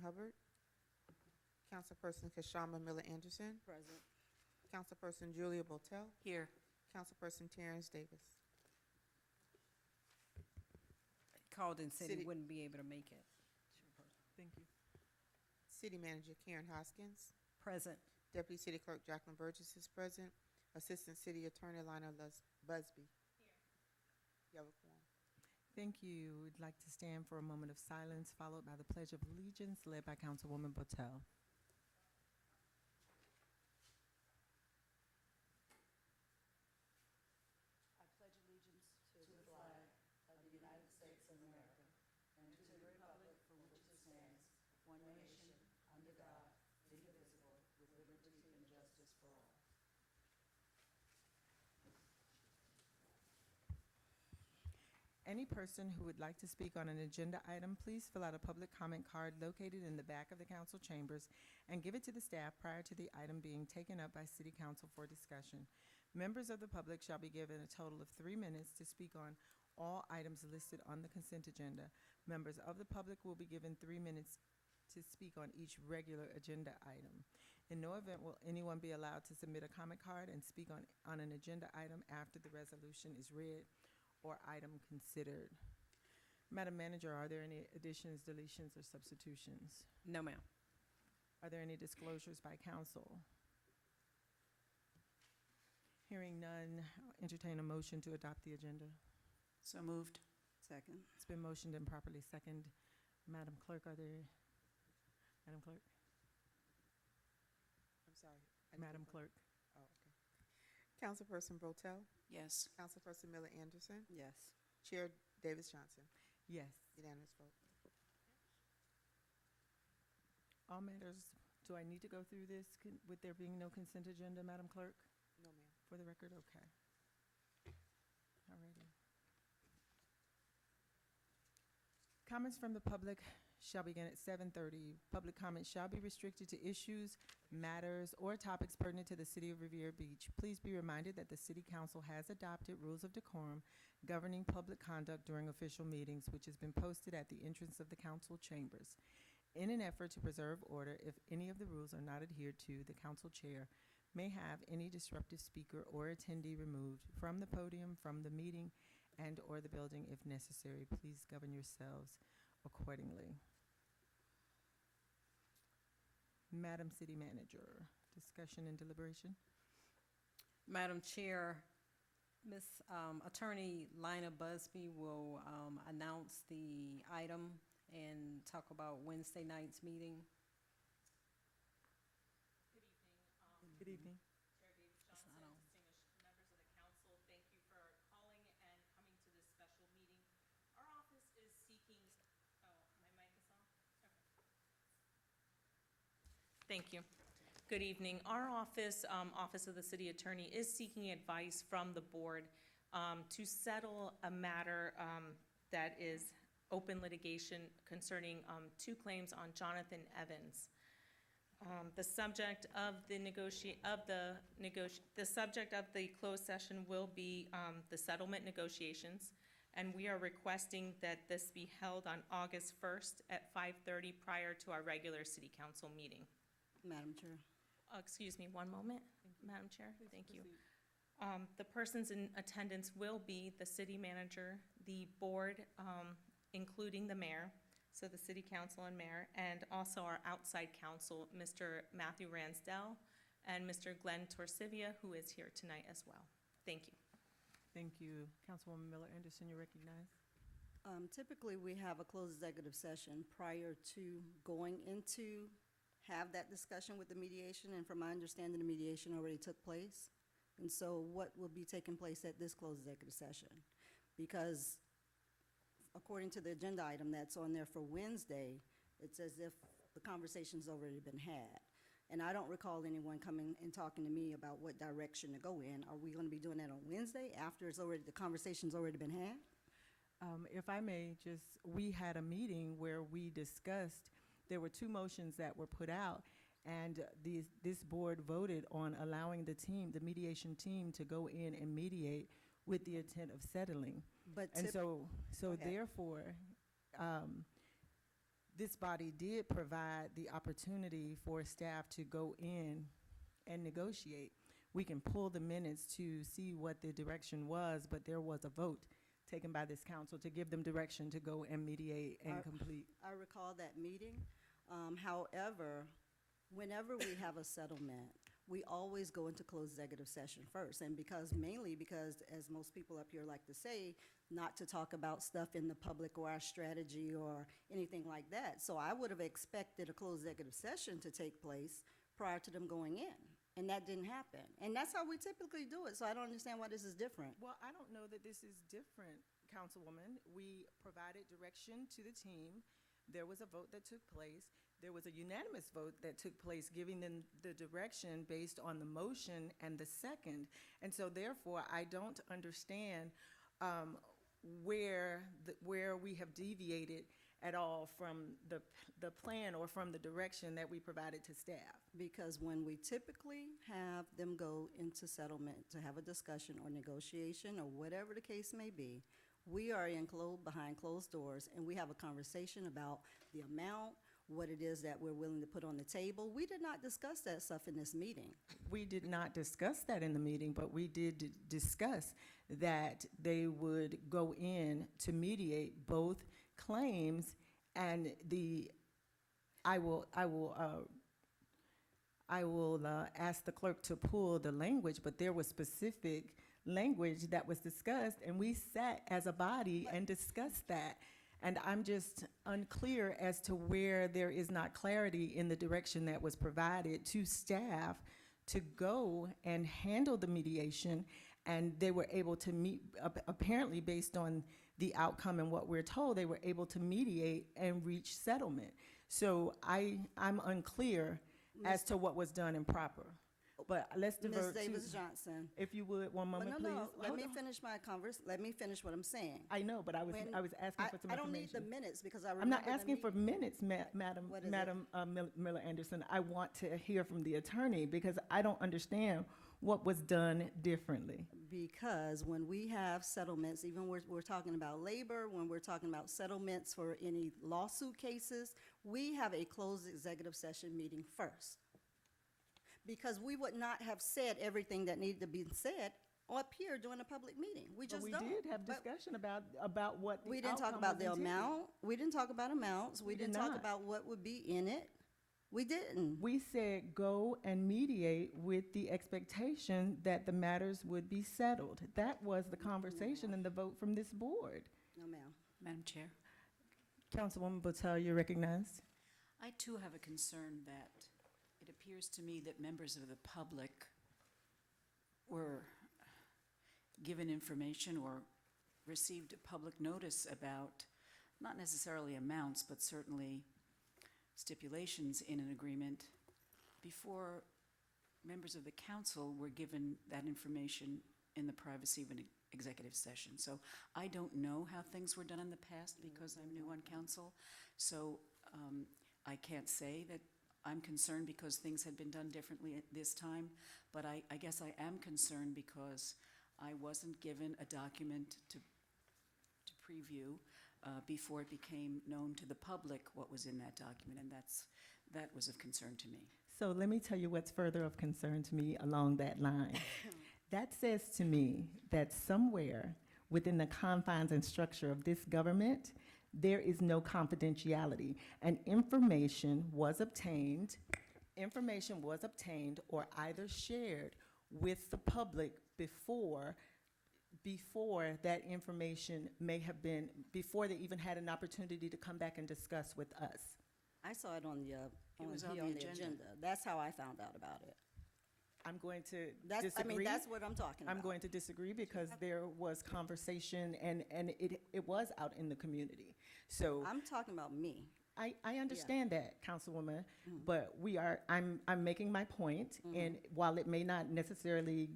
Hubbard. Councilperson Kashama Miller Anderson. Present. Councilperson Julia Botel. Here. Councilperson Terrence Davis. Called and said he City- wouldn't be able to make it. Thank you. City Manager Karen Hoskins. Present. Deputy City Clerk Jacqueline Burgess is present. Assistant City Attorney Lionel Busby. Here. You have a quorum. Thank you. We'd like to stand for a moment of silence, followed by the Pledge of Allegiance, led by Councilwoman Botel. I pledge allegiance to the flag of the United States of America and to the republic for which it stands, one nation, under God, indivisible, with liberty and justice for all. Any person who would like to speak on an agenda item, please fill out a public comment card located in the back of the council chambers and give it to the staff prior to the item being taken up by City Council for discussion. Members of the public shall be given a total of 3 minutes to speak on all items listed on the consent agenda. Members of the public will be given 3 minutes to speak on each regular agenda item. In no event will anyone be allowed to submit a comment card and speak on an agenda item after the resolution is read or item considered. Madam Manager, are there any additions, deletions, or substitutions? No, ma'am. Are there any disclosures by council? Hearing none, I'll entertain a motion to adopt the agenda. So moved. Second. It's been motioned and properly second. Madam Clerk, Madam Clerk? I'm sorry. I didn't Madam vote. Clerk? Oh, okay. Councilperson Botel. Yes. Councilperson Miller Anderson. Yes. Chair Davis Johnson. Yes. Unanimous vote. All matters, do I need to go through this with there being no consent agenda, Madam Clerk? No, ma'am. For the record, okay. All righty. Comments from the public shall begin at 7:30. Public comments shall be restricted to issues, matters, or topics pertinent to the City of Riviera Beach. Please be reminded that the City Council has adopted rules of decorum governing public conduct during official meetings, which has been posted at the entrance of the council chambers. In an effort to preserve order, if any of the rules are not adhered to, the council chair may have any disruptive speaker or attendee removed from the podium, from the meeting, and/or the building if necessary. Please govern yourselves accordingly. Madam City Manager, discussion and deliberation. Madam Chair, Ms. Attorney Lina Busby will announce the item and talk about Wednesday night's meeting. Good evening. Good evening. Chair Davis It's Johnson, not on. distinguished members of the council, thank you for calling and coming to this special meeting. Our office is seeking, oh, my mic is on? Okay. Thank you. Good evening. Our office, Office of the City Attorney, is seeking advice from the board to settle a matter that is open litigation concerning 2 claims on Jonathan Evans. The subject of the subject of the closed session will be the settlement negotiations, and we are requesting that this be held on August 1st at 5:30 prior to our regular city council meeting. Madam Chair. Excuse me, one moment, Madam Chair. Please Thank you. proceed. The persons in attendance will be the city manager, the board, including the mayor, so the city council and mayor, and also our outside counsel, Mr. Matthew Ransdell, and Mr. Glenn Torsivia, who is here tonight as well. Thank you. Thank you. Councilwoman Miller Anderson, you're recognized. Typically, we have a closed executive session prior to going into have that discussion with the mediation, and from my understanding, the mediation already took place. And so what will be taking place at this closed executive session? Because according to the agenda item that's on there for Wednesday, it's as if the conversation's already been had. And I don't recall anyone coming and talking to me about what direction to go in. Are we going to be doing that on Wednesday after the conversation's already been had? If I may, we had a meeting where we discussed, there were 2 motions that were put out, and this board voted on allowing the mediation team to go in and mediate with the intent of settling. But And so Go ahead. therefore, this body did provide the opportunity for staff to go in and negotiate. We can pull the minutes to see what the direction was, but there was a vote taken by this council to give them direction to go and mediate and complete. I recall that meeting. However, whenever we have a settlement, we always go into closed executive session first. And mainly because, as most people up here like to say, not to talk about stuff in the public or our strategy or anything like that. So I would have expected a closed executive session to take place prior to them going in. And that didn't happen. And that's how we typically do it. So I don't understand why this is different. Well, I don't know that this is different, Councilwoman. We provided direction to the team. There was a vote that took place. There was a unanimous vote that took place, giving them the direction based on the motion and the second. And so therefore, I don't understand where we have deviated at all from the plan or from the direction that we provided to staff. Because when we typically have them go into settlement to have a discussion or negotiation or whatever the case may be, we are behind closed doors, and we have a conversation about the amount, what it is that we're willing to put on the table. We did not discuss that stuff in this meeting. We did not discuss that in the meeting, but we did discuss that they would go in to mediate both claims, and I will ask the clerk to pull the language, but there was specific language that was discussed, and we sat as a body and discussed that. And I'm just unclear as to where there is not clarity in the direction that was provided to staff to go and handle the mediation, and they were able to meet, apparently based on the outcome and what we're told, they were able to mediate and reach settlement. So I'm unclear as to what was done improper. But let's divert Ms. to, Davis-Johnson. if you would, one moment, No, please. let Hold me on. finish let me finish what I'm saying. I know, but I was asking for some I don't need the information. minutes because I remember I'm not the asking for meeting. minutes, Madam What is it? Miller Anderson. I want to hear from the attorney because I don't understand what was done differently. Because when we have settlements, even we're talking about labor, when we're talking about settlements for any lawsuit cases, we have a closed executive session meeting first. Because we would not have said everything that needed to be said up here during a public meeting. We But just we don't. did have But discussion about what the we didn't talk outcome about was the intended. amount. We didn't talk about amounts. We We did didn't talk not. about what would be in it. We didn't. We said go and mediate with the expectation that the matters would be settled. That was the conversation and the vote from this board. No, ma'am. Madam Chair, Councilwoman Botel, you're recognized. I too have a concern that it appears to me that members of the public were given information or received public notice about, not necessarily amounts, but certainly stipulations in an agreement before members of the council were given that information in the privacy of an executive session. So I don't know how things were done in the past because I'm new on council. So I can't say that I'm concerned because things had been done differently at this time, but I guess I am concerned because I wasn't given a document to preview before it became known to the public what was in that document, and that was of concern to me. So let me tell you what's further of concern to me along that line. That says to me that somewhere within the confines and structure of this government, there is no confidentiality, and information was obtained or either shared with the public before that information may have been, before they even had an opportunity to come back and discuss with us. I saw it on the was on here the on the agenda. agenda. That's how I found out about it. I'm going to That's disagree. that's what I'm talking about. I'm going to disagree because there was conversation and it was out in the community. So I'm talking about me. I understand that, Councilwoman, but I'm making my point, and while it may not necessarily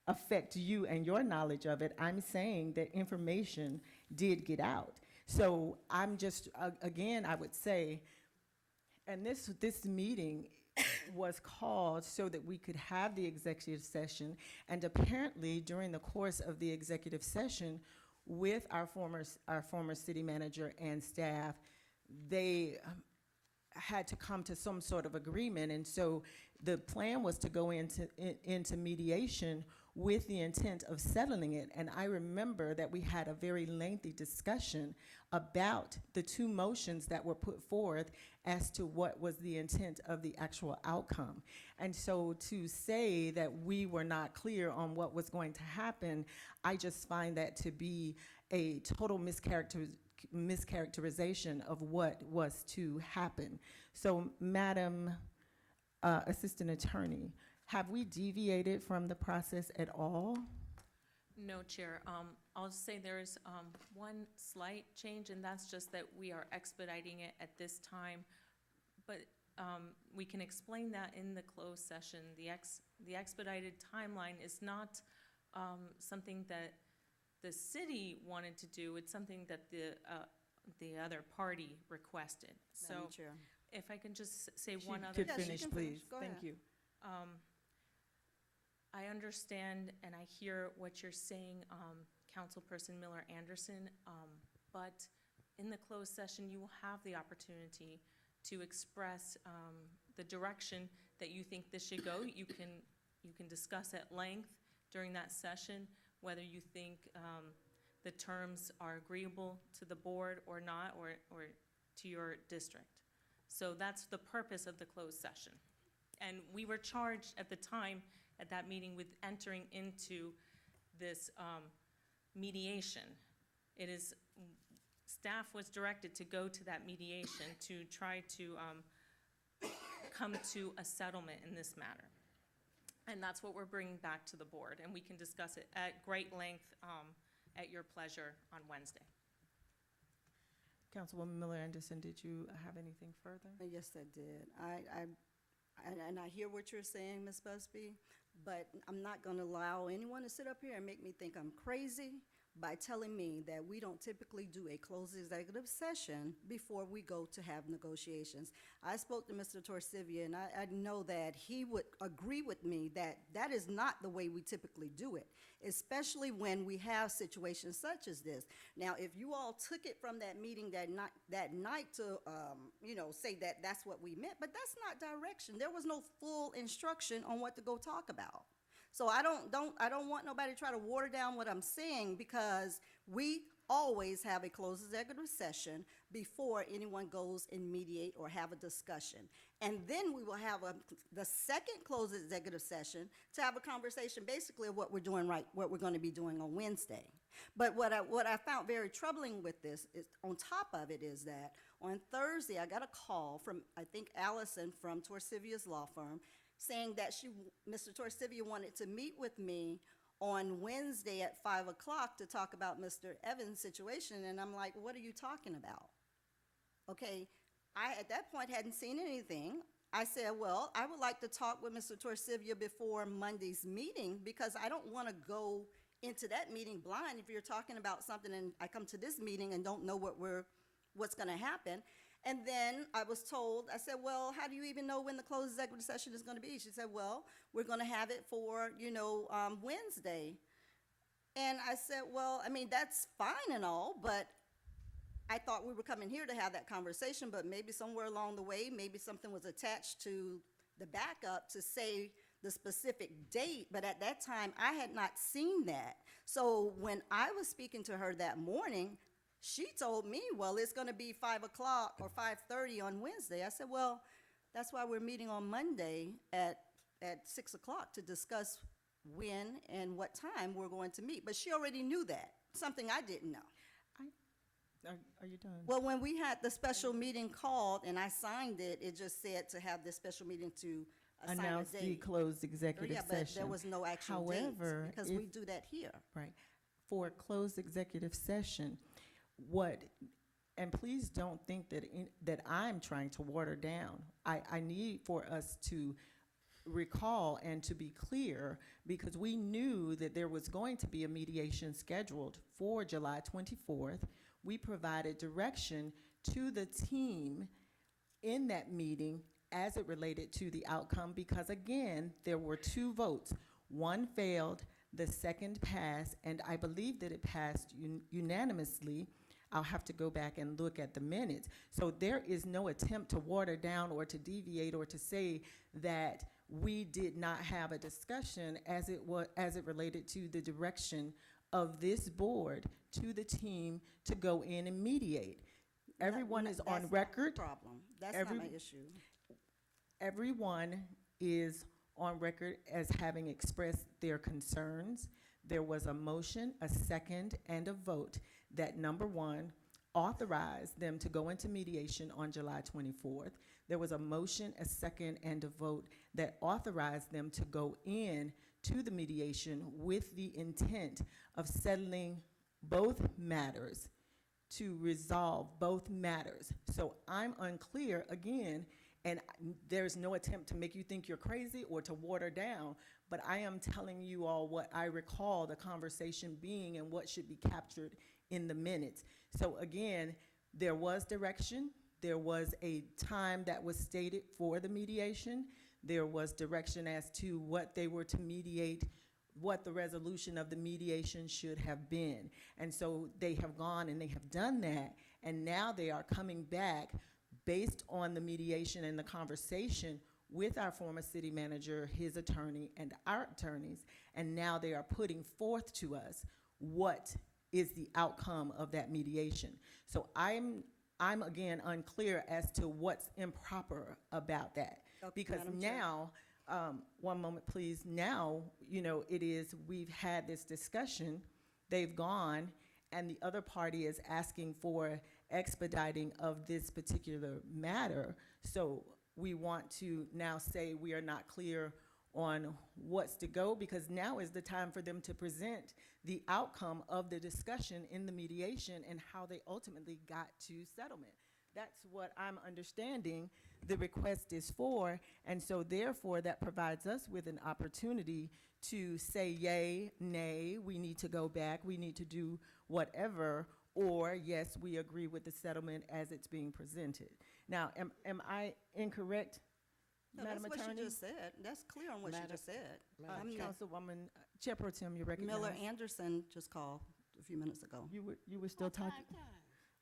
affect you and your knowledge of it, I'm saying that information did get out. So I'm just, again, I would say, and this meeting was called so that we could have the executive session, and apparently during the course of the executive session with our former city manager and staff, they had to come to some sort of agreement, and so the plan was to go into mediation with the intent of settling it. And I remember that we had a very lengthy discussion about the two motions that were put forth as to what was the intent of the actual outcome. And so to say that we were not clear on what was going to happen, I just find that to be a total mischaracterization of what was to happen. So, Madam Assistant Attorney, have we deviated from the process at all? No, Chair. I'll just say there is one slight change, and that's just that we are expediting it at this time. But we can explain that in the closed session. The expedited timeline is not something that the city wanted to do. It's something that the other party requested. So Madam Chair. if I can just say She one other could Yeah, she finish, can please. finish. Go Thank ahead. you. I understand and I hear what you're saying, Councilperson Miller Anderson, but in the closed session, you will have the opportunity to express the direction that you think this should go. You can discuss at length during that session whether you think the terms are agreeable to the board or not, or to your district. So that's the purpose of the closed session. And we were charged at the time, at that meeting, with entering into this mediation. It is, staff was directed to go to that mediation to try to come to a settlement in this matter. And that's what we're bringing back to the board, and we can discuss it at great length at your pleasure on Wednesday. Councilwoman Miller Anderson, did you have anything further? Yes, I did. And I hear what you're saying, Ms. Busby, but I'm not going to allow anyone to sit up here and make me think I'm crazy by telling me that we don't typically do a closed executive session before we go to have negotiations. I spoke to Mr. Torcivia, and I know that he would agree with me that that is not the way we typically do it, especially when we have situations such as this. Now, if you all took it from that meeting that night to, say that that's what we meant, but that's not direction. There was no full instruction on what to go talk about. So I don't want nobody to try to water down what I'm saying, because we always have a closed executive session before anyone goes and mediate or have a discussion. And then we will have the second closed executive session to have a conversation basically of what we're doing what we're going to be doing on Wednesday. But what I found very troubling with this is, on top of it, is that on Thursday I got a call from, I think, Allison from Torcivia's law firm, saying that Mr. Torcivia wanted to meet with me on Wednesday at 5 o'clock to talk about Mr. Evans' situation. And I'm like, what are you talking about? Okay, I, at that point, hadn't seen anything. I said, well, I would like to talk with Mr. Torcivia before Monday's meeting, because I don't want to go into that meeting blind if you're talking about something and I come to this meeting and don't know what's going to happen. And then I was told, I said, well, how do you even know when the closed executive session is going to be? She said, well, we're going to have it for, Wednesday. And I said, well, I mean, that's fine and all, but I thought we were coming here to have that conversation, but maybe somewhere along the way, maybe something was attached to the backup to say the specific date, but at that time, I had not seen that. So when I was speaking to her that morning, she told me, well, it's going to be 5 o'clock or 5:30 on Wednesday. I said, well, that's why we're meeting on Monday at 6 o'clock to discuss when and what time we're going to meet. But she already knew that, something I didn't know. Are you done? Well, when we had the special meeting called and I signed it, it just said to have this special meeting to assign a Announce the date. closed executive Yeah, but session. there was no actual date, However, because if- we do that here. Right. For a closed executive session, and please don't think that I'm trying to water down. I need for us to recall and to be clear, because we knew that there was going to be a mediation scheduled for July 24th. We provided direction to the team in that meeting as it related to the outcome, because again, there were two votes. One failed, the second passed, and I believe that it passed unanimously. I'll have to go back and look at the minutes. So there is no attempt to water down or to deviate or to say that we did not have a discussion as it related to the direction of this board to the team to go in and mediate. Everyone is on record. Problem. That's not my issue. Everyone is on record as having expressed their concerns. There was a motion, a second, and a vote that, number one, authorized them to go into mediation on July 24th. There was a motion, a second, and a vote that authorized them to go in to the mediation with the intent of settling both matters, to resolve both matters. So I'm unclear, again, and there's no attempt to make you think you're crazy or to water down, but I am telling you all what I recall the conversation being and what should be captured in the minutes. So again, there was direction. There was a time that was stated for the mediation. There was direction as to what they were to mediate, what the resolution of the mediation should have been. And so they have gone and they have done that, and now they are coming back based on the mediation and the conversation with our former city manager, his attorney, and our attorneys, and now they are putting forth to us what is the outcome of that mediation. So I'm again unclear as to what's improper about that. Okay, Because Madam Chair. now, one moment please, now, we've had this discussion, they've gone, and the other party is asking for expediting of this particular matter. So we want to now say we are not clear on what's to go, because now is the time for them to present the outcome of the discussion in the mediation and how they ultimately got to settlement. That's what I'm understanding the request is for, and so therefore that provides us with an opportunity to say yay, nay, we need to go back, we need to do whatever, or yes, we agree with the settlement as it's being presented. Now, am I incorrect, No, Madam that's Attorney? what she just said. That's clear on what she just said. Councilwoman Chair Pro Tem, you recognize? Miller Anderson just called a few minutes ago. You were still talking?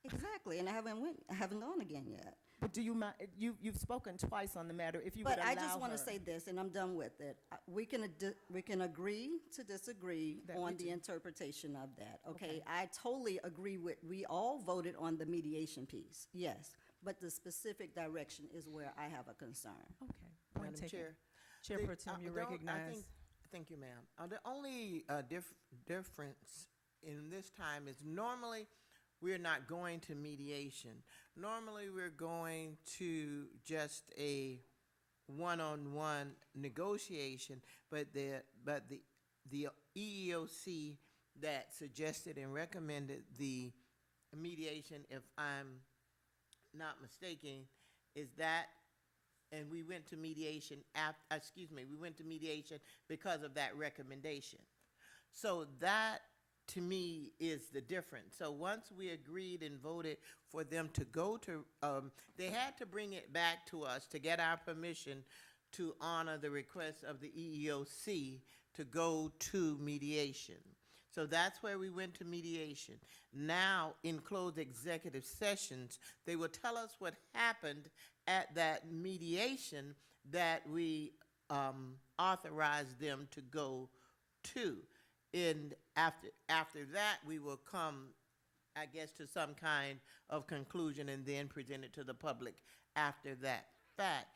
Exactly, and I haven't gone again yet. But do you mind, you've spoken twice on the matter, if you would But allow I just want to her. say this, and I'm done with it. We can agree to disagree That we on the do. interpretation of that, okay? Okay. I totally agree with, we all voted on the mediation piece, yes. But the specific direction is where I have a concern. Okay, point Madam taken. Chair. Chair The- Pro Tem, you the on- I recognize? think- Thank you, ma'am. The only difference in this time is normally we're not going to mediation. Normally we're going to just a one-on-one negotiation, but the EEOC that suggested and recommended the mediation, if I'm not mistaken, is that, and we went to mediation we went to mediation because of that recommendation. So that, to me, is the difference. So once we agreed and voted for them to go to, they had to bring it back to us to get our permission to honor the request of the EEOC to go to mediation. So that's where we went to mediation. Now, in closed executive sessions, they will tell us what happened at that mediation that we authorized them to go to. And after that, we will come, I guess, to some kind of conclusion and then present it to the public after that fact.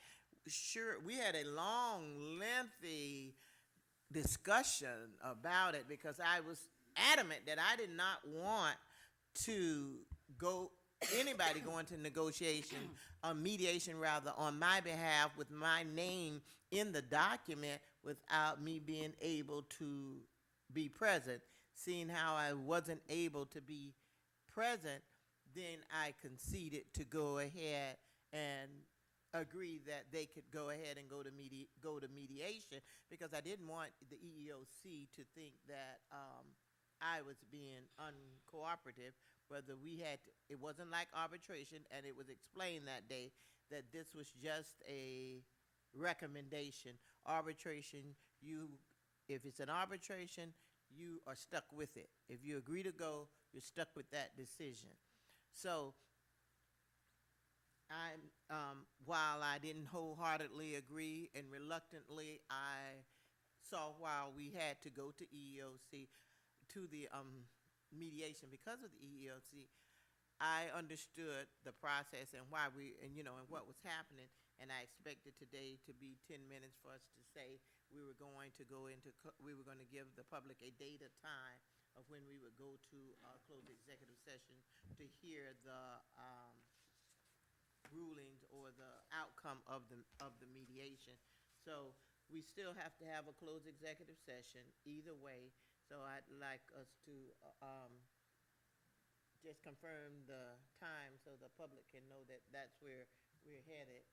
Sure, we had a long, lengthy discussion about it because I was adamant that I did not want to anybody go into negotiation, mediation rather, on my behalf with my name in the document without me being able to be present. Seeing how I wasn't able to be present, then I conceded to go ahead and agree that they could go ahead and go to mediation, because I didn't want the EEOC to think that I was being uncooperative. Whether it wasn't like arbitration, and it was explained that day that this was just a recommendation. Arbitration, if it's an arbitration, you are stuck with it. If you agree to go, you're stuck with that decision. So while I didn't wholeheartedly agree and reluctantly, I saw while we had to go to EEOC, to the mediation because of the EEOC, I understood the process and why and what was happening, and I expected today to be 10 minutes for us to say we were going to give the public a date, a time of when we would go to close executive session to hear the rulings or the outcome of the mediation. So we still have to have a closed executive session either way. So I'd like us to just confirm the time so the public can know that that's where we're headed.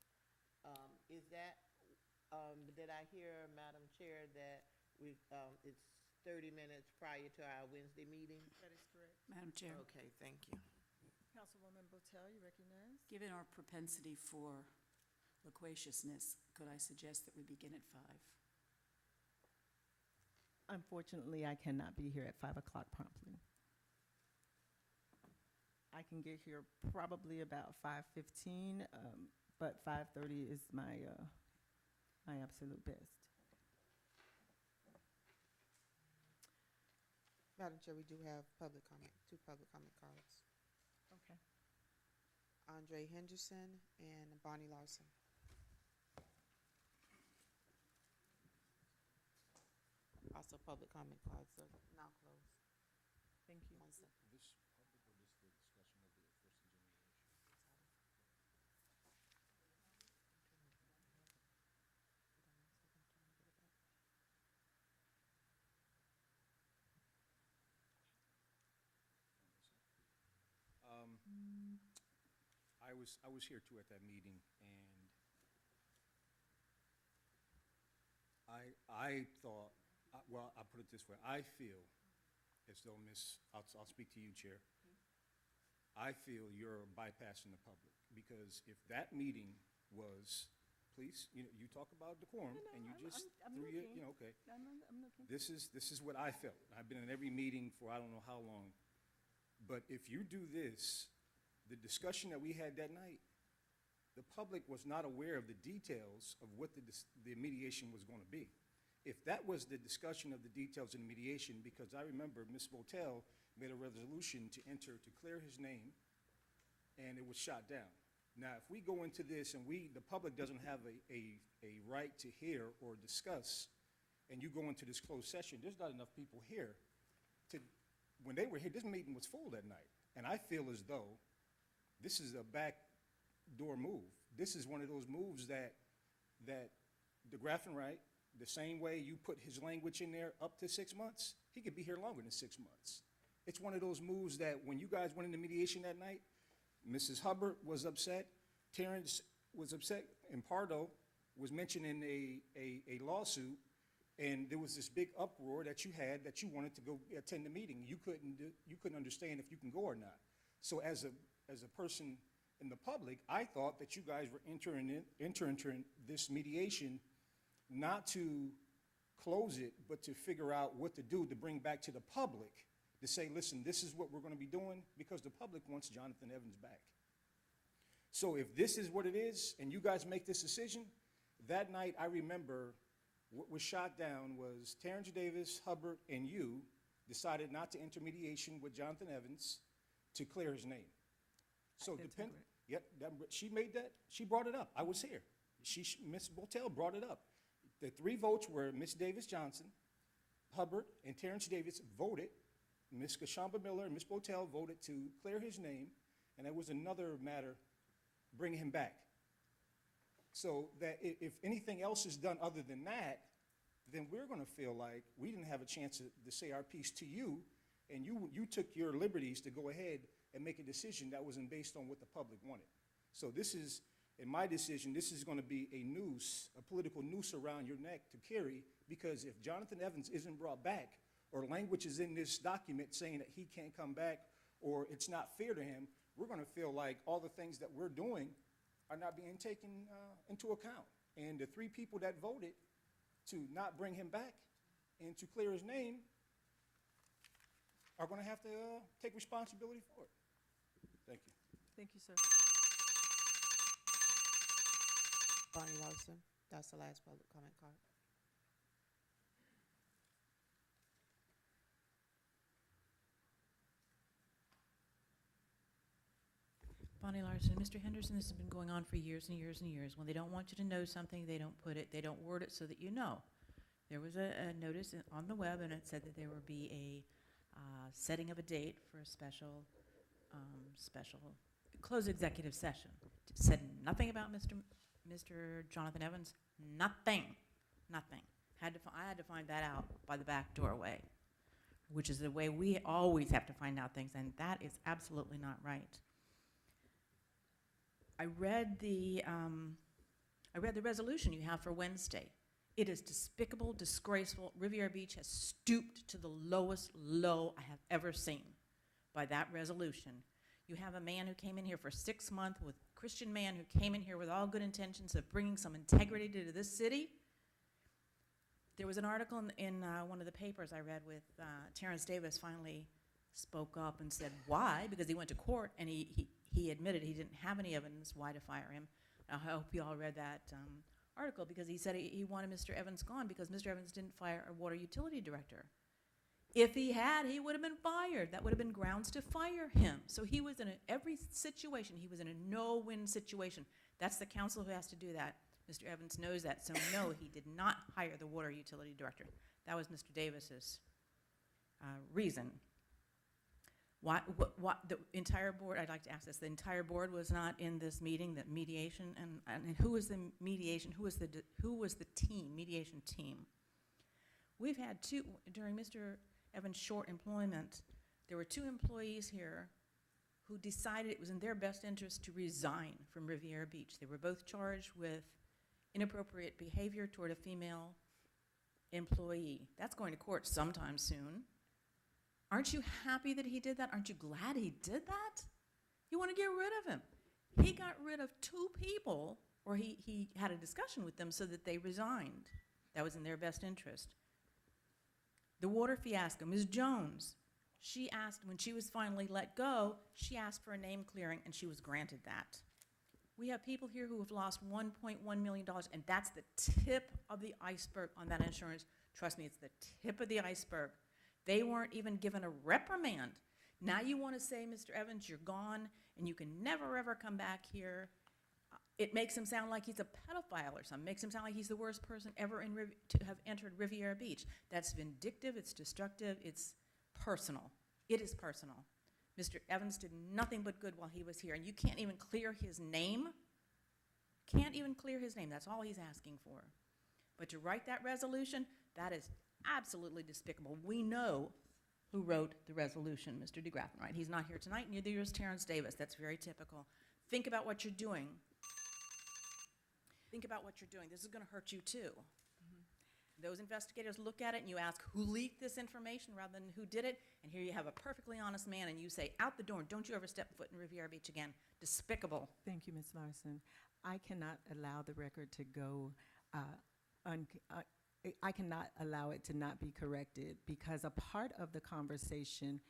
Did I hear, Madam Chair, that it's 30 minutes prior to our Wednesday meeting? That is correct. Madam Chair, Okay, thank you. Councilwoman Botel, you recognize? given our propensity for loquaciousness, could I suggest that we begin at 5? Unfortunately, I cannot be here at 5 o'clock promptly. I can get here probably about 5:15, but 5:30 is my absolute best. Madam Chair, we do have public comment, 2 public comment cards. Okay. Andre Henderson and Bonnie Larson. Also, public comment cards are now closed. Thank you. 1 second. This public or this the discussion of the first agenda issue? I was here too at that meeting, and I thought, well, I'll put it this way, I feel as though I'll speak to you, Chair. I feel you're bypassing the public, because if that meeting was, please, you talk about decorum, No, and you I'm- just I'm threw your, looking. okay. I'm looking. This is what I felt. I've been in every meeting for I don't know how long. But if you do this, the discussion that we had that night, the public was not aware of the details of what the mediation was going to be. If that was the discussion of the details in the mediation, because I remember Ms. Botel made a resolution to enter to clear his name, and it was shot down. Now, if we go into this and the public doesn't have a right to hear or discuss, and you go into this closed session, there's not enough people here when they were here, this meeting was full that night. And I feel as though this is a backdoor move. This is one of those moves that the Grafenright, the same way you put his language in there up to 6 months, he could be here longer than 6 months. It's one of those moves that when you guys went into mediation that night, Mrs. Hubbard was upset, Terrence was upset, and Pardo was mentioning a lawsuit, and there was this big uproar that you had that you wanted to go attend the meeting. You couldn't understand if you can go or not. So as a person in the public, I thought that you guys were entering this mediation not to close it, but to figure out what to do to bring back to the public, to say, listen, this is what we're going to be doing, because the public wants Jonathan Evans back. So if this is what it is, and you guys make this decision, that night I remember what was shot down was Terrence Davis, Hubbard, and you decided not to enter mediation with Jonathan Evans to clear his name. So That's depend. correct. Yep, she made that. She brought it up. I was here. Ms. Botel brought it up. The 3 votes were Ms. Davis Johnson, Hubbard, and Terrence Davis voted. Ms. Kashamba Miller and Ms. Botel voted to clear his name, and there was another matter, bring him back. So that if anything else is done other than that, then we're going to feel like we didn't have a chance to say our piece to you, and you took your liberties to go ahead and make a decision that wasn't based on what the public wanted. So this is, in my decision, this is going to be a noose, a political noose around your neck to carry, because if Jonathan Evans isn't brought back, or language is in this document saying that he can't come back, or it's not fair to him, we're going to feel like all the things that we're doing are not being taken into account. And the 3 people that voted to not bring him back and to clear his name are going to have to take responsibility for it. Thank you. Thank you, sir. Bonnie Larson, that's the last public comment card. Bonnie Larson, Mr. Henderson, this has been going on for years and years and years. When they don't want you to know something, they don't word it so that you know. There was a notice on the web, and it said that there would be a setting of a date for a special closed executive session. It said nothing about Mr. Jonathan Evans, nothing. I had to find that out by the back doorway, which is the way we always have to find out things, and that is absolutely not right. I read the resolution you have for Wednesday. It is despicable, disgraceful. Riviera Beach has stooped to the lowest low I have ever seen by that resolution. You have a man who came in here for 6 months, with a Christian man who came in here with all good intentions of bringing some integrity to this city. There was an article in one of the papers I read with Terrence Davis finally spoke up and said why, because he went to court and he admitted he didn't have any evidence why to fire him. I hope you all read that article, because he said he wanted Mr. Evans gone because Mr. Evans didn't fire a water utility director. If he had, he would have been fired. That would have been grounds to fire him. So he was in every situation, he was in a no-win situation. That's the council who has to do that. Mr. Evans knows that, so no, he did not hire the water utility director. That was Mr. Davis's reason. What the entire board, I'd like to ask this, the entire board was not in this meeting, that mediation, and who was the mediation, who was the team, mediation team? We've had two, during Mr. Evans' short employment, there were 2 employees here who decided it was in their best interest to resign from Riviera Beach. They were both charged with inappropriate behavior toward a female employee. That's going to court sometime soon. Aren't you happy that he did that? Aren't you glad he did that? You want to get rid of him. He got rid of 2 people, or he had a discussion with them so that they resigned. That was in their best interest. The water fiasco, Ms. Jones, she asked, when she was finally let go, she asked for a name clearing, and she was granted that. We have people here who have lost $1.1 million, and that's the tip of the iceberg on that insurance. Trust me, it's the tip of the iceberg. They weren't even given a reprimand. Now you want to say, Mr. Evans, you're gone, and you can never, ever come back here. It makes him sound like he's a pedophile or something. Makes him sound like he's the worst person ever to have entered Riviera Beach. That's vindictive, it's destructive, it's personal. It is personal. Mr. Evans did nothing but good while he was here, and you can't even clear his name. Can't even clear his name. That's all he's asking for. But to write that resolution, that is absolutely despicable. We know who wrote the resolution, Mr. DeGraffenreich, right? He's not here tonight, neither is Terrence Davis. That's very typical. Think about what you're doing. Think about what you're doing. This is going to hurt you too. Those investigators look at it and you ask who leaked this information rather than who did it, and here you have a perfectly honest man and you say, out the door, and don't you ever step foot in Riviera Beach again. Despicable. Thank you, Ms. Larson. I cannot allow the record to go, I cannot allow it to not be corrected, because a part of the conversation,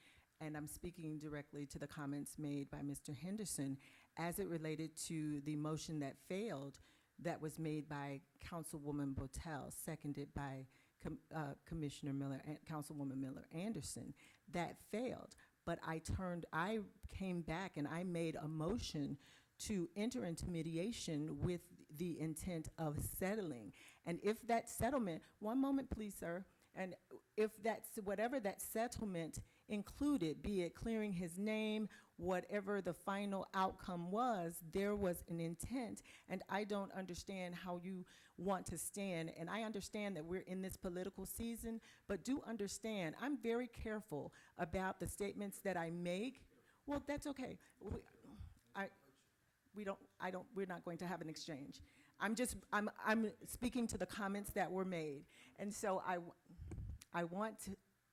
and I'm speaking directly to the comments made by Mr. Henderson, as it related to the motion that failed, that was made by Councilwoman Botel, seconded by Commissioner Miller and Councilwoman Miller Anderson, that failed. But I came back and I made a motion to enter into mediation with the intent of settling. And if that settlement, one moment please, sir, and if that's, whatever that settlement included, be it clearing his name, whatever the final outcome was, there was an intent. And I don't understand how you want to stand, and I understand that we're in this political season, but do understand, I'm very careful about the statements that I make. Well, that's okay. We're not going to have an exchange. I'm speaking to the comments that were made. And so I want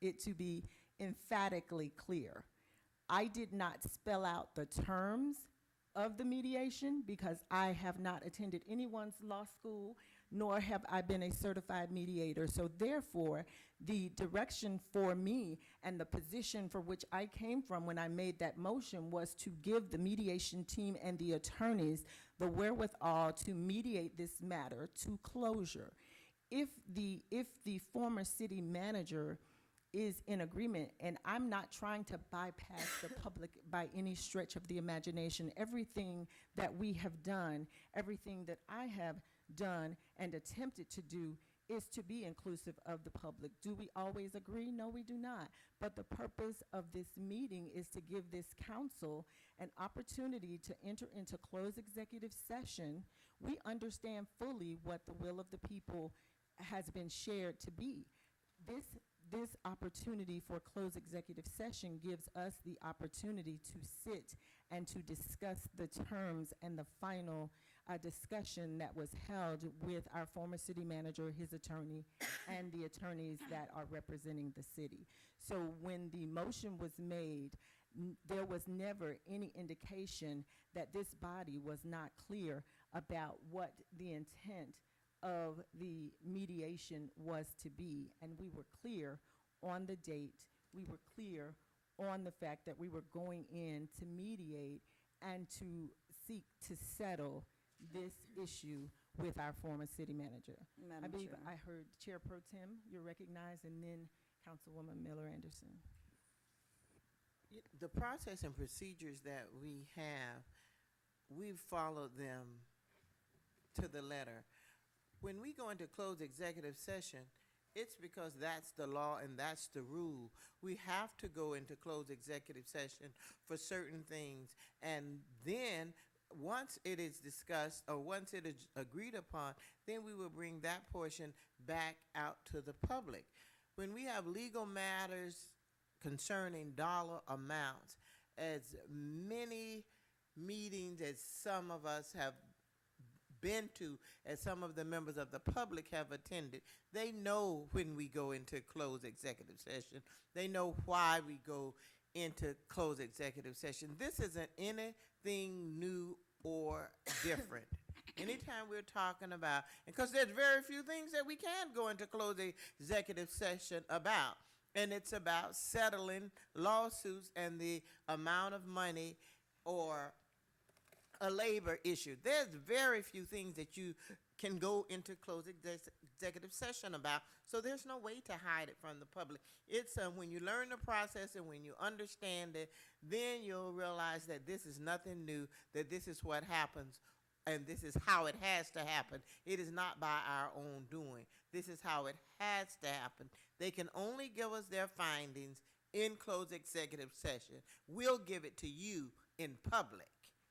it to be emphatically clear. I did not spell out the terms of the mediation because I have not attended anyone's law school, nor have I been a certified mediator. So therefore, the direction for me and the position for which I came from when I made that motion was to give the mediation team and the attorneys the wherewithal to mediate this matter to closure. If the former city manager is in agreement, and I'm not trying to bypass the public by any stretch of the imagination. Everything that we have done, everything that I have done and attempted to do is to be inclusive of the public. Do we always agree? No, we do not. But the purpose of this meeting is to give this council an opportunity to enter into closed executive session. We understand fully what the will of the people has been shared to be. This opportunity for closed executive session gives us the opportunity to sit and to discuss the terms and the final discussion that was held with our former city manager, his attorney, and the attorneys that are representing the city. So when the motion was made, there was never any indication that this body was not clear about what the intent of the mediation was to be, and we were clear on the date. We were clear on the fact that we were going in to mediate and to seek to settle this issue with our former city manager. I Madam believe Chair. I heard Chair Pro Tem, you're recognized, and then Councilwoman Miller Anderson. The process and procedures that we have, we've followed them to the letter. When we go into closed executive session, it's because that's the law and that's the rule. We have to go into closed executive session for certain things. And then, once it is discussed or once it is agreed upon, then we will bring that portion back out to the public. When we have legal matters concerning dollar amounts, as many meetings as some of us have been to, as some of the members of the public have attended, they know when we go into closed executive session. They know why we go into closed executive session. This isn't anything new or different. Anytime we're talking about, because there's very few things that we can go into closed executive session about, and it's about settling lawsuits and the amount of money or a labor issue. There's very few things that you can go into closed executive session about, so there's no way to hide it from the public. It's when you learn the process and when you understand it, then you'll realize that this is nothing new, that this is what happens, and this is how it has to happen. It is not by our own doing. This is how it has to happen. They can only give us their findings in closed executive session. We'll give it to you in public.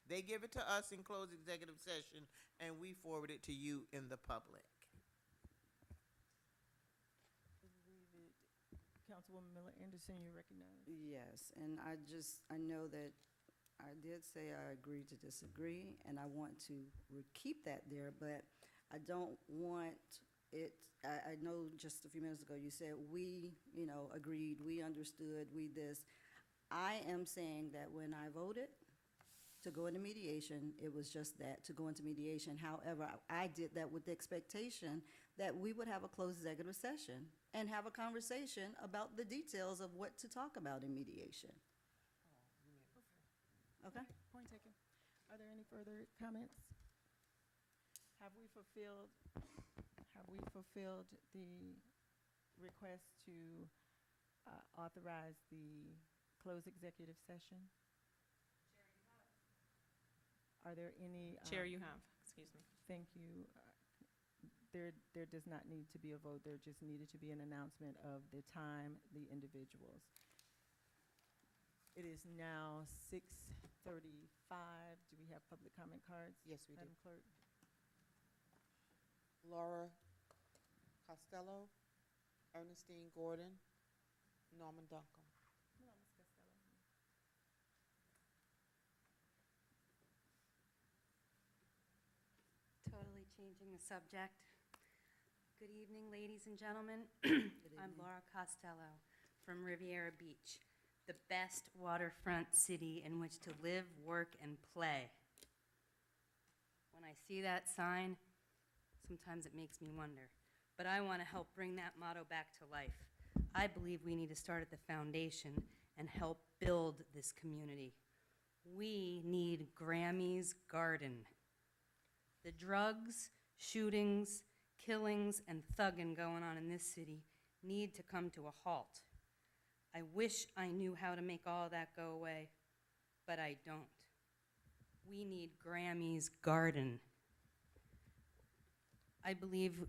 They give it to us in closed executive session, and we forward it to you in the public. Councilwoman Miller Anderson, you're recognized. Yes, and I know that I did say I agree to disagree, and I want to keep that there, but I don't want it, I know just a few minutes ago you said we, agreed, we understood, we this. I am saying that when I voted to go into mediation, it was just that, to go into mediation. However, I did that with the expectation that we would have a closed executive session and have a conversation about the details of what to talk about in mediation. Okay? Point taken. Are there any further comments? Have we fulfilled the request to authorize the closed executive session? Are there any? Chair, you have, excuse me. Thank you. There does not need to be a vote. There just needed to be an announcement of the time, the individuals. It is now 6:35. Do we have public comment cards? Yes, we do. Madam Clerk? Laura Costello, Ernestine Gordon, Norman Duncan. Totally changing the subject. Good evening, ladies and gentlemen. I'm Laura Costello from Riviera Beach, the best waterfront city in which to live, work, and play. When I see that sign, sometimes it makes me wonder. But I want to help bring that motto back to life. I believe we need to start at the foundation and help build this community. We need Grammy's Garden. The drugs, shootings, killings, and thugging going on in this city need to come to a halt. I wish I knew how to make all that go away, but I don't. We need Grammy's Garden. I believe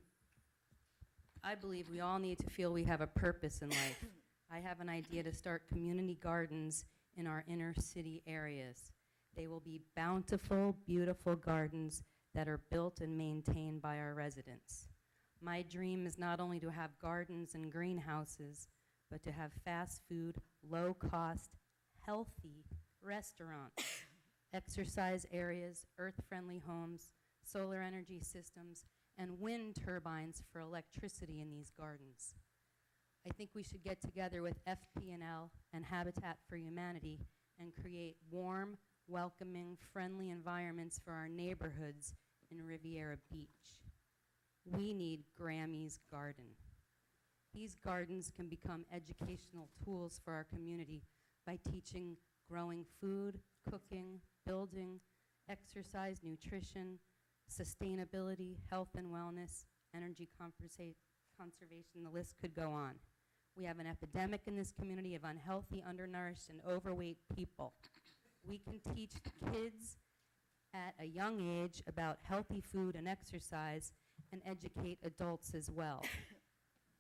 we all need to feel we have a purpose in life. I have an idea to start community gardens in our inner city areas. They will be bountiful, beautiful gardens that are built and maintained by our residents. My dream is not only to have gardens and greenhouses, but to have fast food, low-cost, healthy restaurants, exercise areas, earth-friendly homes, solar energy systems, and wind turbines for electricity in these gardens. I think we should get together with FP&L and Habitat for Humanity and create warm, welcoming, friendly environments for our neighborhoods in Riviera Beach. We need Grammy's Garden. These gardens can become educational tools for our community by teaching growing food, cooking, building, exercise, nutrition, sustainability, health and wellness, energy conservation, the list could go on. We have an epidemic in this community of unhealthy, undernourished, and overweight people. We can teach kids at a young age about healthy food and exercise and educate adults as well.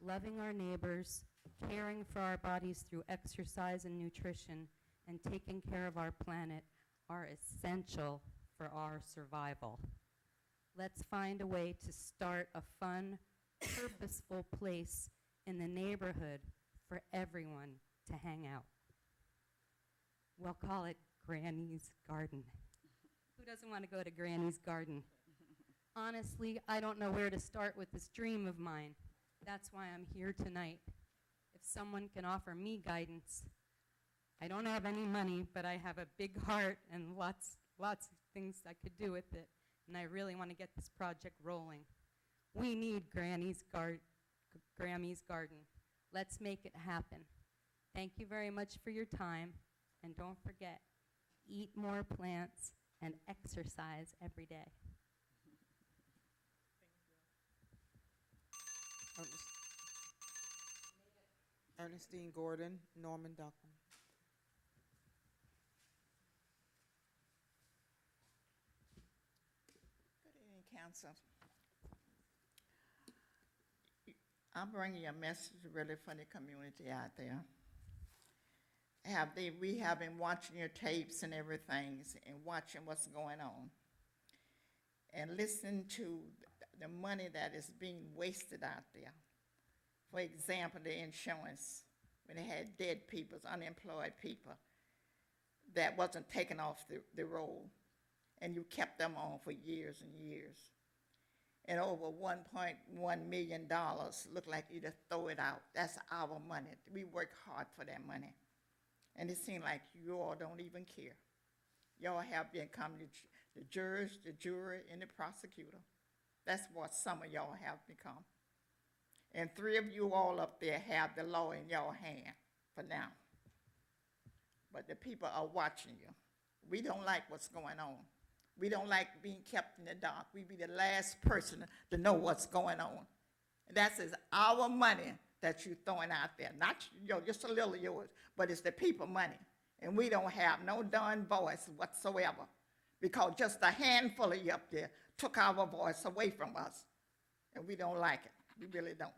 Loving our neighbors, caring for our bodies through exercise and nutrition, and taking care of our planet are essential for our survival. Let's find a way to start a fun, purposeful place in the neighborhood for everyone to hang out. We'll call it Granny's Garden. Who doesn't want to go to Granny's Garden? Honestly, I don't know where to start with this dream of mine. That's why I'm here tonight. If someone can offer me guidance, I don't have any money, but I have a big heart and lots of things I could do with it, and I really want to get this project rolling. We need Grammy's Garden. Let's make it happen. Thank you very much for your time, and don't forget, eat more plants and exercise every day. Ernestine Gordon, Norman Duckman. Good evening, Council. I'm bringing a message really for the community out there. We have been watching your tapes and everything and watching what's going on and listening to the money that is being wasted out there. For example, the insurance, when they had dead people, unemployed people that wasn't taken off the roll, and you kept them on for years and years. And over $1.1 million looked like you just throw it out. That's our money. We work hard for that money. And it seems like you all don't even care. Y'all have become the jurors, the jury, and the prosecutor. That's what some of y'all have become. And 3 of you all up there have the law in your hand for now. But the people are watching you. We don't like what's going on. We don't like being kept in the dark. We be the last person to know what's going on. And that is our money that you're throwing out there. Not just a little of yours, but it's the people money. And we don't have no darn voice whatsoever because just a handful of you up there took our voice away from us. And we don't like it. We really don't.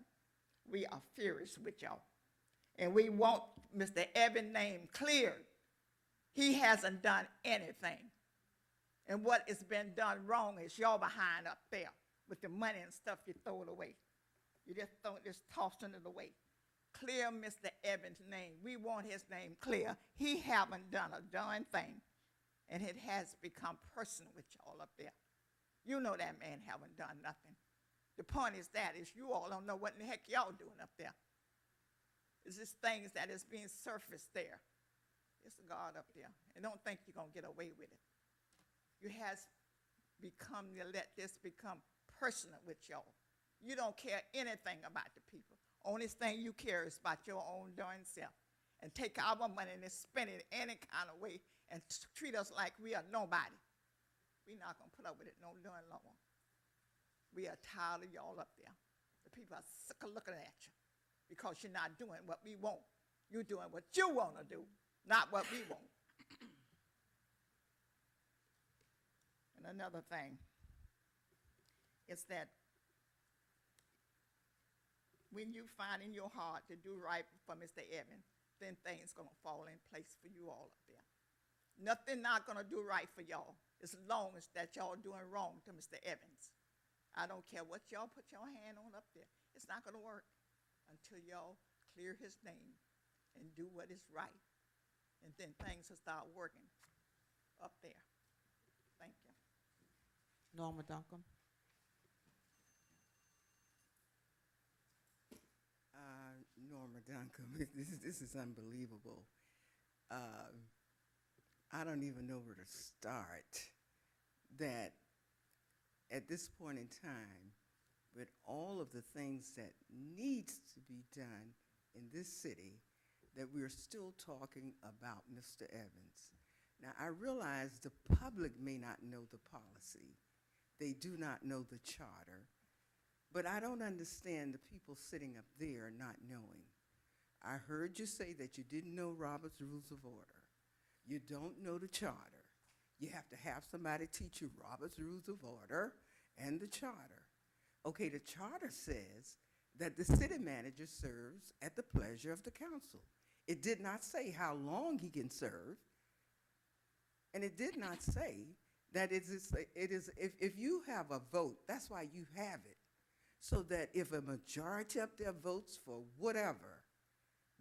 We are furious with y'all. And we want Mr. Evan's name cleared. He hasn't done anything. And what has been done wrong is y'all behind up there with the money and stuff you throw it away. You just tossing it away. Clear Mr. Evans' name. We want his name clear. He haven't done a darn thing. And it has become personal with y'all up there. You know that man haven't done nothing. The point is you all don't know what in the heck y'all doing up there. It's just things that is being surfaced there. It's God up there. And don't think you're going to get away with it. You has let this become personal with y'all. You don't care anything about the people. Only thing you care is about your own darn self. And take our money and spend it any kind of way and treat us like we are nobody. We're not going to put up with it no darn long. We are tired of y'all up there. The people are sick of looking at you because you're not doing what we want. You're doing what you want to do, not what we want. And another thing is that when you find in your heart to do right for Mr. Evans, then things gonna fall in place for you all up there. Nothing not gonna do right for y'all as long as that y'all doing wrong to Mr. Evans. I don't care what y'all put your hand on up there. It's not gonna work until y'all clear his name and do what is right. And then things will start working up there. Thank you. Norma Duncan. Norma Duncan, this is unbelievable. I don't even know where to start. That at this point in time, with all of the things that needs to be done in this city, that we're still talking about Mr. Evans. Now, I realize the public may not know the policy. They do not know the charter. But I don't understand the people sitting up there not knowing. I heard you say that you didn't know Robert's Rules of Order. You don't know the charter. You have to have somebody teach you Robert's Rules of Order and the charter. Okay, the charter says that the city manager serves at the pleasure of the council. It did not say how long he can serve, and it did not say that it is if you have a vote, that's why you have it. So that if a majority up there votes for whatever,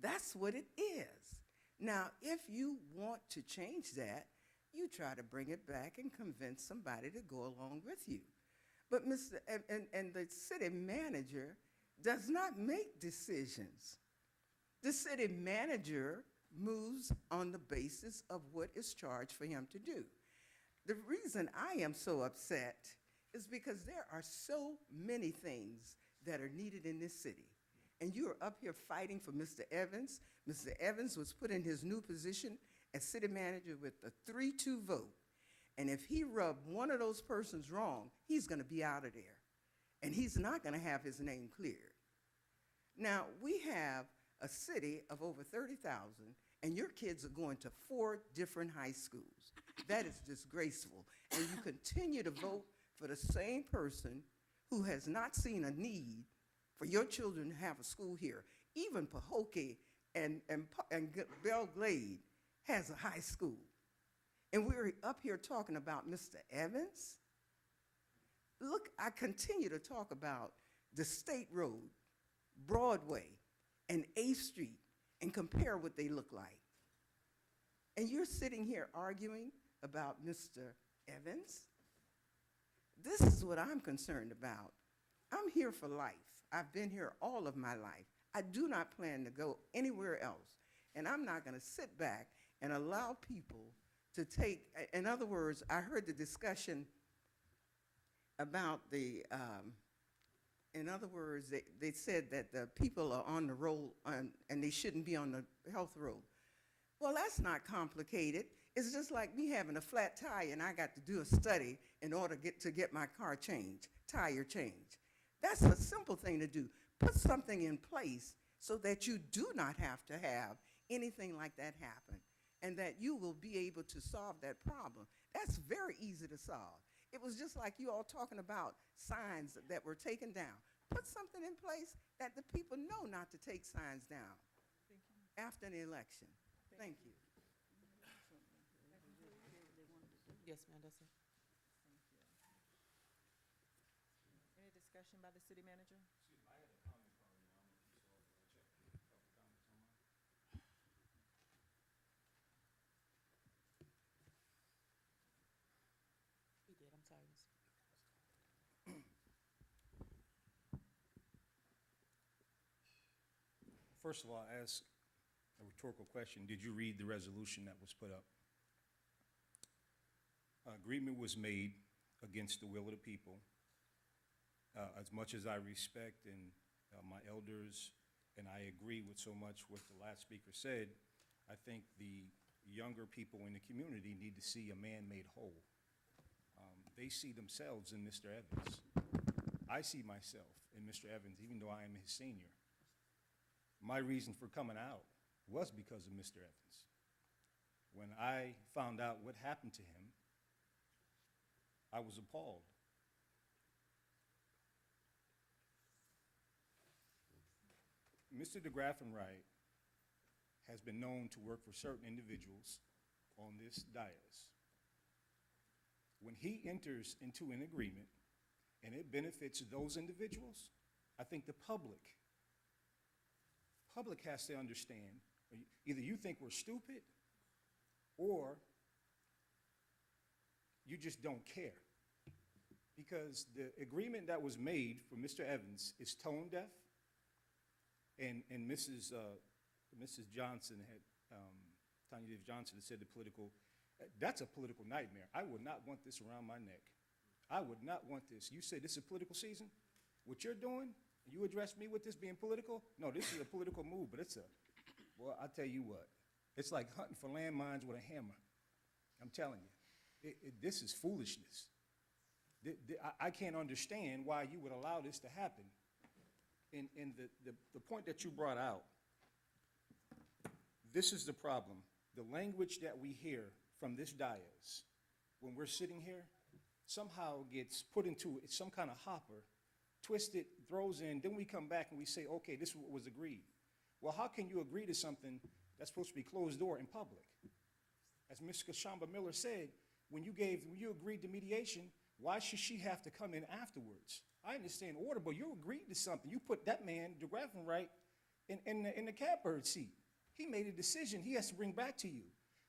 that's what it is. Now, if you want to change that, you try to bring it back and convince somebody to go along with you. But and the city manager does not make decisions. The city manager moves on the basis of what is charged for him to do. The reason I am so upset is because there are so many things that are needed in this city. And you are up here fighting for Mr. Evans. Mr. Evans was put in his new position as city manager with a 3-2 vote. And if he rubbed one of those persons wrong, he's going to be out of there. And he's not going to have his name cleared. Now, we have a city of over 30,000, and your kids are going to 4 different high schools. That is disgraceful. And you continue to vote for the same person who has not seen a need for your children to have a school here. Even Pahokee and Belle Glade has a high school. And we're up here talking about Mr. Evans. Look, I continue to talk about the State Road, Broadway, and 8th Street, and compare what they look like. And you're sitting here arguing about Mr. Evans? This is what I'm concerned about. I'm here for life. I've been here all of my life. I do not plan to go anywhere else. And I'm not going to sit back and allow people to take, in other words, I heard the discussion about the, in other words, they said that the people are on the roll and they shouldn't be on the health road. Well, that's not complicated. It's just like me having a flat tire and I got to do a study in order to get my car changed, tire changed. That's a simple thing to do. Put something in place so that you do not have to have anything like that happen and that you will be able to solve that problem. That's very easy to solve. It was just like you all talking about signs that were taken down. Put something in place that the people know not to take signs down after an election. Thank you. Yes, ma'am, that's it. Any discussion by the city manager? He did, I'm sorry, Miss. First of all, I ask a rhetorical question. Did you read the resolution that was put up? Agreement was made against the will of the people. As much as I respect and my elders, and I agree with so much what the last speaker said, I think the younger people in the community need to see a man made whole. They see themselves in Mr. Evans. I see myself in Mr. Evans, even though I am his senior. My reason for coming out was because of Mr. Evans. When I found out what happened to him, I was appalled. Mr. DeGraff and Wright has been known to work for certain individuals on this dais. When he enters into an agreement and it benefits those individuals, I think the public has to understand, either you think we're stupid or you just don't care. Because the agreement that was made for Mr. Evans is tone deaf, and Mrs. Johnson had, Tanya Davis Johnson had said that's a political nightmare. I would not want this around my neck. I would not want this. You say this is a political season? What you're doing, you address me with this being political? No, this is a political move, but well, I'll tell you what. It's like hunting for landmines with a hammer. I'm telling you, this is foolishness. I can't understand why you would allow this to happen. And the point that you brought out, this is the problem. The language that we hear from this dais when we're sitting here somehow gets put into some kind of hopper, twisted, throws in, then we come back and we say, okay, this is what was agreed. Well, how can you agree to something that's supposed to be closed door in public? As Ms. Kashamba Miller said, when you agreed to mediation, why should she have to come in afterwards? I understand order, but you agreed to something. You put that man, DeGraff and Wright, in the catbird seat. He made a decision he has to bring back to you.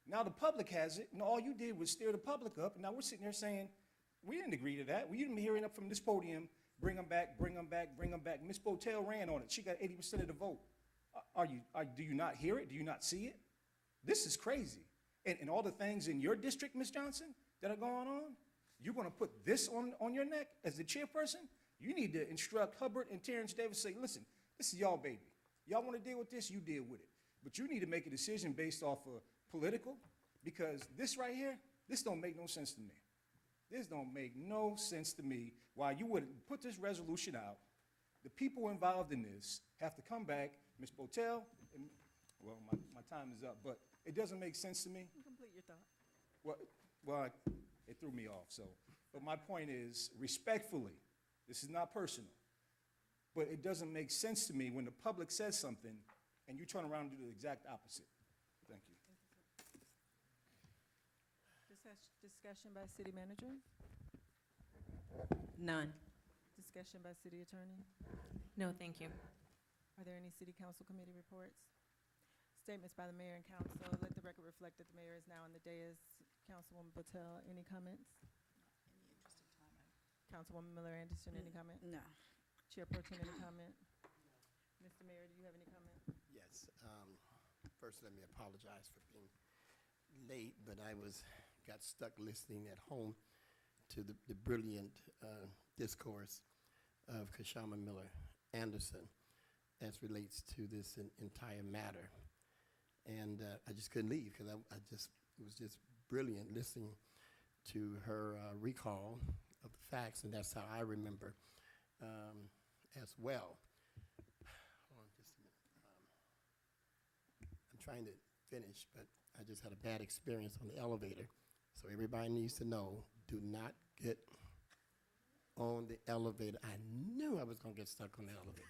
Now the public has it, and all you did was stir the public up, and now we're sitting there saying, we didn't agree to that. We didn't be hearing up from this podium, bring them back, bring them back, bring them back. Ms. Botel ran on it. She got 80% of the vote. Do you not hear it? Do you not see it? This is crazy. And all the things in your district, Ms. Johnson, that are going on, you're going to put this on your neck as the chairperson? You need to instruct Hubbard and Terrence Davis, say, listen, this is y'all baby. Y'all want to deal with this, you deal with it. But you need to make a decision based off of political, because this right here, this don't make no sense to me. This don't make no sense to me why you would put this resolution out. The people involved in this have to come back, Ms. Botel, and, well, my time is up, but it doesn't make sense to me. Complete your thought. Well, it threw me off, so. But my point is, respectfully, this is not personal, but it doesn't make sense to me when the public says something and you turn around and do the exact opposite. Thank you. Discussion by city manager? None. Discussion by city attorney? No, thank you. Are there any city council committee reports? Statements by the mayor and council. Let the record reflect that the mayor is now on the dais. Councilwoman Botel, any comments? Councilwoman Miller Anderson, any comment? No. Chair Pro Tem, any comment? Mr. Mayor, do you have any comment? Yes. First, let me apologize for being late, but I got stuck listening at home to the brilliant discourse of Kashama Miller Anderson as relates to this entire matter. And I just couldn't leave because it was just brilliant listening to her recall of the facts, and that's how I remember as well. Hold on just a minute. I'm trying to finish, but I just had a bad experience on the elevator. So everybody needs to know, do not get on the elevator. I knew I was going to get stuck on the elevator.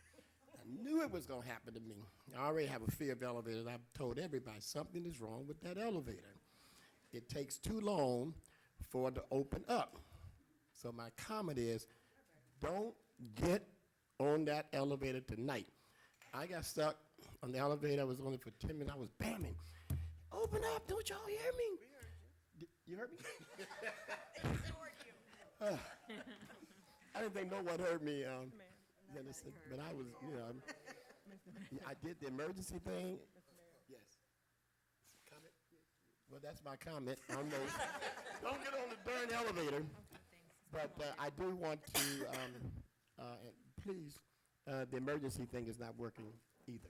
I knew it was going to happen to me. I already have a fear of elevators. I've told everybody something is wrong with that elevator. It takes too long for it to open up. So my comment is, don't get on that elevator tonight. I got stuck on the elevator. I was only for 10 minutes. I was bamming. Open up. Don't y'all hear me? You heard me? I didn't think no one heard me, Minister, but I was, I did the emergency thing. Yes. Comment? Well, that's my comment. Don't get on the darn elevator. But I do want to, and please, the emergency thing is not working either.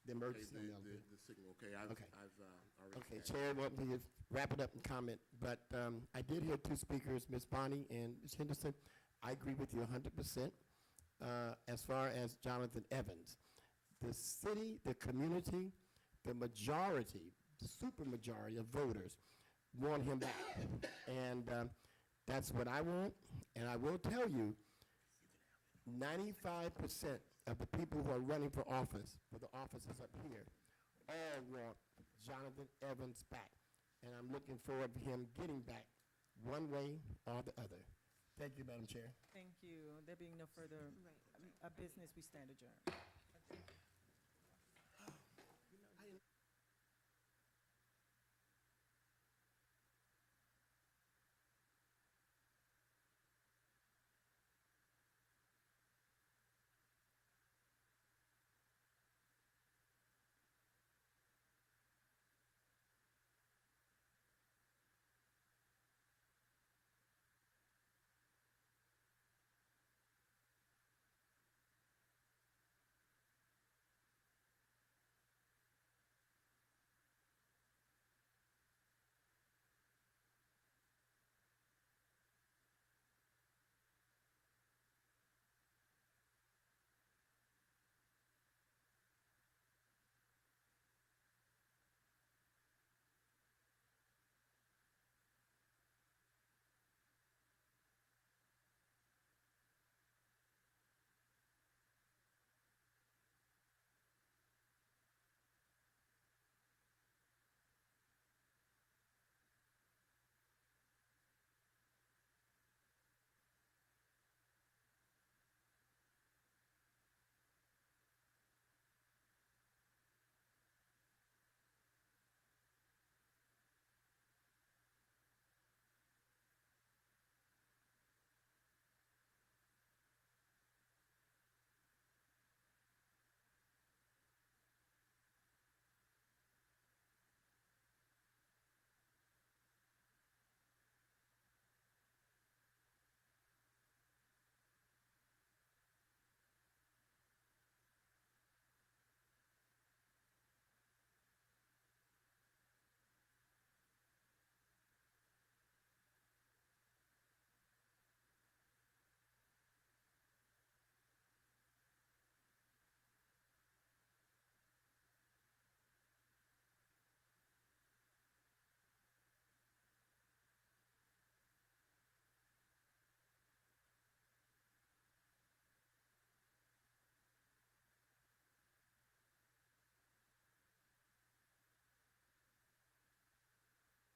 The Okay, emergency email. the signal, okay, I've Okay. already. Okay, scanned. Chair, want me to wrap it up and comment, but I did hear two speakers, Ms. Bonnie and Ms. Henderson. I agree with you 100% as far as Jonathan Evans. The city, the community, the majority, the supermajority of voters want him back. And that's what I want, and I will tell you, 95% of the people who are running for office, for the offices up here, all want Jonathan Evans back. And I'm looking forward to him getting back one way or the other. Thank you, Madam Chair. Thank you. There being no further business, we stand adjourned.